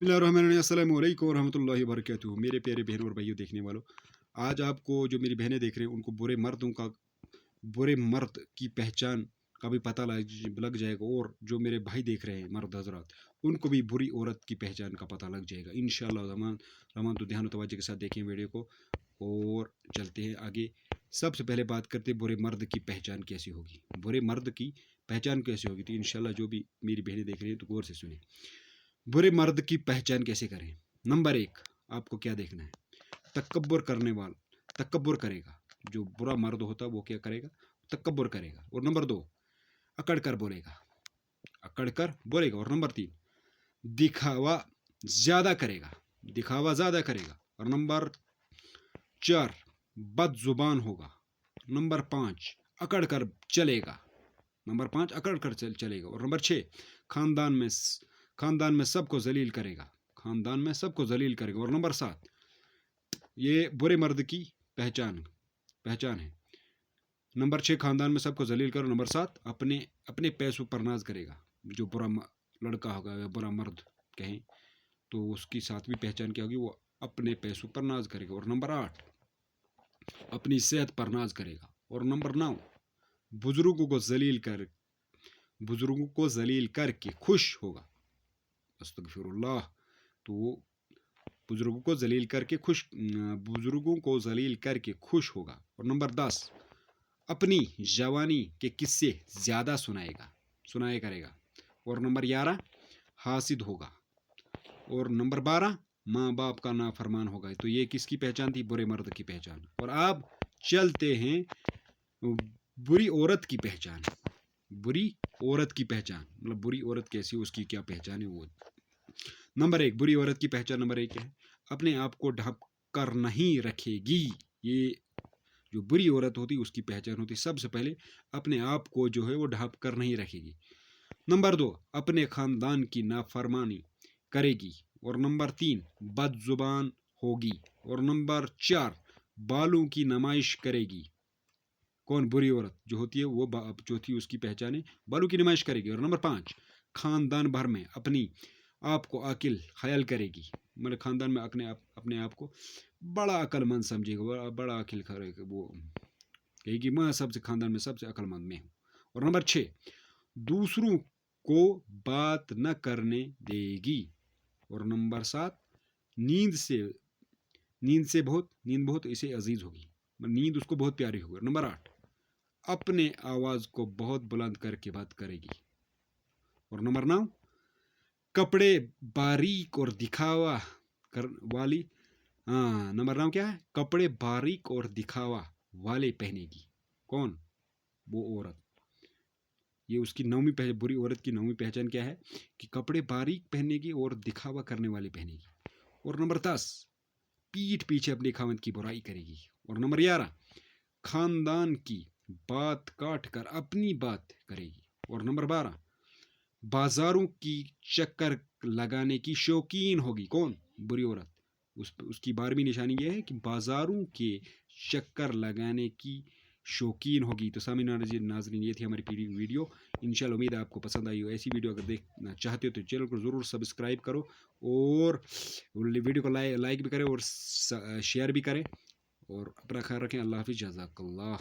बिस्मिल्लाहिर्रहमानिर्रहीम, अस्सलाम वालेकुम रहमतुल्लाहि व बरकातुहू। मेरे प्यारे बहनों और भाइयों देखने वालों, आज आपको जो मेरी बहनें देख रहे हैं उनको बुरे मर्द की पहचान का भी पता लग जाएगा, और जो मेरे भाई देख रहे हैं मर्द हजरात, उनको भी बुरी औरत की पहचान का पता लग जाएगा इंशाअल्लाह रहमान रहमान। तो ध्यान और तवज्जो के साथ देखें वीडियो को और चलते हैं आगे। सबसे पहले बात करते हैं बुरे मर्द की पहचान कैसी होगी। बुरे मर्द की पहचान कैसी होगी, तो इंशाल्लाह जो भी मेरी बहनें देख रही हैं तो गौर से सुने। बुरे मर्द की पहचान कैसे करें। नंबर एक, आपको क्या देखना है, तकब्बुर करने वाला तकब्बुर करेगा। जो बुरा मर्द होता है वो क्या करेगा, तकब्बुर करेगा। और नंबर दो, अकड़ कर बोलेगा, अकड़ कर बोलेगा। और नंबर तीन, दिखावा ज्यादा करेगा, दिखावा ज्यादा करेगा। और नंबर चार, बद जुबान होगा। नंबर पाँच, अकड़ कर चलेगा। नंबर पाँच, अकड़ कर चलेगा। और नंबर छः, खानदान में सबको जलील करेगा, खानदान में सबको जलील करेगा। और नंबर सात, ये बुरे मर्द की पहचान है। नंबर छः, खानदान में सबको जलील करो। नंबर सात, अपने अपने पैसों पर नाज करेगा। जो बुरा लड़का होगा या बुरा मर्द कहें तो उसकी सातवीं पहचान क्या होगी, वो अपने पैसों पर नाज करेगा। और नंबर आठ, अपनी सेहत पर नाज करेगा। और नंबर नौ, बुजुर्गों को जलील करके खुश होगा। अस्तगफिरुल्लाह। तो बुजुर्गों को जलील करके खुश होगा। और नंबर 10, अपनी जवानी के किस्से ज्यादा सुनाया करेगा। और नंबर 11, हासिद होगा। और नंबर 12, माँ बाप का नाफरमान होगा। तो ये किसकी पहचान थी, बुरे मर्द की पहचान। और अब चलते हैं बुरी औरत की पहचान। बुरी औरत की पहचान मतलब बुरी औरत कैसी, उसकी क्या पहचान है वो। नंबर एक, बुरी औरत की पहचान नंबर एक है, अपने आप को ढक कर नहीं रखेगी। ये जो बुरी औरत होती उसकी पहचान होती, सबसे पहले अपने आप को जो है वो ढक कर नहीं रखेगी। नंबर दो, अपने खानदान की नाफरमानी करेगी। और नंबर तीन, बदजुबान होगी। और नंबर चार, बालों की नुमाइश करेगी। कौन, बुरी औरत जो होती है वो जो थी उसकी पहचान है, बालों की नुमाइश करेगी। और नंबर पाँच, खानदान भर में अपनी आप को अकिल ख्याल करेगी। मतलब खानदान में अपने आप को बड़ा अक्लमंद समझेगा, बड़ा अकिल करेगा। वो कहेगी मैं सबसे खानदान में सबसे अक्लमंद में हूँ। और नंबर छः, दूसरों को बात न करने देगी। और नंबर सात, नींद बहुत इसे अजीज होगी, नींद उसको बहुत प्यारी होगी। नंबर आठ, अपने आवाज को बहुत बुलंद करके बात करेगी। और नंबर नौ, कपड़े बारीक और दिखावा कर वाली नंबर नौ क्या है, कपड़े बारीक और दिखावा वाले पहनेगी। कौन, वो औरत। ये उसकी बुरी औरत की नौवीं पहचान क्या है कि कपड़े बारीक पहनेगी और दिखावा करने वाले पहनेगी। और नंबर 10, पीठ पीछे अपने खामद की बुराई करेगी। और नंबर 11, खानदान की बात काट कर अपनी बात करेगी। और नंबर 12, बाजारों की चक्कर लगाने की शौकीन होगी। कौन, बुरी औरत। उसकी 12वीं निशानी यह है कि बाजारों के चक्कर लगाने की शौकीन होगी। तो सामने नाज़रीन, ये थी हमारी वीडियो। इंशाल्लाह उम्मीद है आपको पसंद आई हो। ऐसी वीडियो अगर देखना चाहते हो तो चैनल को ज़रूर सब्सक्राइब करो, और वीडियो को लाइक भी करें और शेयर भी करें। और अपना ख्याल रखें। अल्लाह हाफिज़, जज़ाकल्लाह।